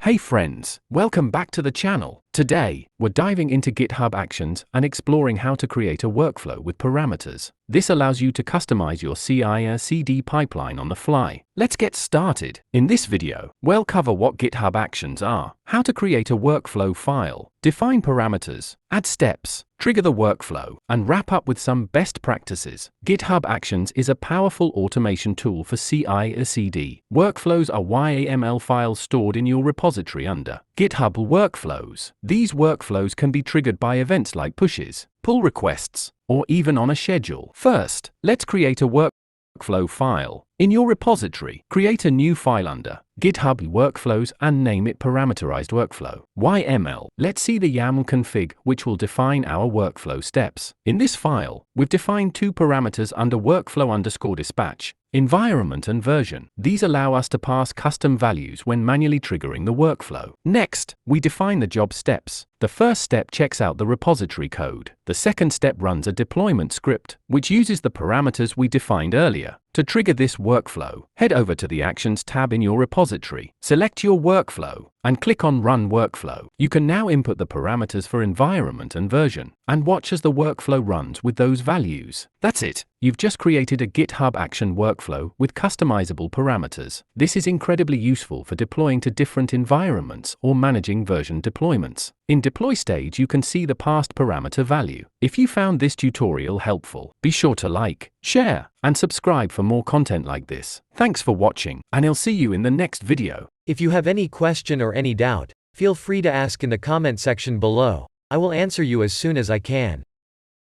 Hey friends, welcome back to the channel. Today, we're diving into GitHub Actions and exploring how to create a workflow with parameters. This allows you to customize your CI/CD pipeline on the fly. Let's get started. In this video, we'll cover what GitHub Actions are, how to create a workflow file, define parameters, add steps, trigger the workflow, and wrap up with some best practices. GitHub Actions is a powerful automation tool for CI/CD. Workflows are YAML files stored in your repository under GitHub Workflows. These workflows can be triggered by events like pushes, pull requests, or even on a schedule. First, let's create a workflow file. In your repository, create a new file under GitHub Workflows and name it Parameterized Workflow YML. Let's see the YAML config, which will define our workflow steps. In this file, we've defined two parameters under workflow_dispatch, environment and version. These allow us to pass custom values when manually triggering the workflow. Next, we define the job steps. The first step checks out the repository code. The second step runs a deployment script, which uses the parameters we defined earlier. To trigger this workflow, head over to the Actions tab in your repository, select your workflow, and click on Run Workflow. You can now input the parameters for environment and version, and watch as the workflow runs with those values. That's it. You've just created a GitHub Action workflow with customizable parameters. This is incredibly useful for deploying to different environments or managing version deployments. In deploy stage, you can see the past parameter value. If you found this tutorial helpful, be sure to like, share, and subscribe for more content like this. Thanks for watching, and I'll see you in the next video. If you have any question or any doubt, feel free to ask in the comment section below. I will answer you as soon as I can.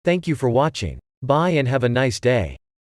Thank you for watching. Bye and have a nice day.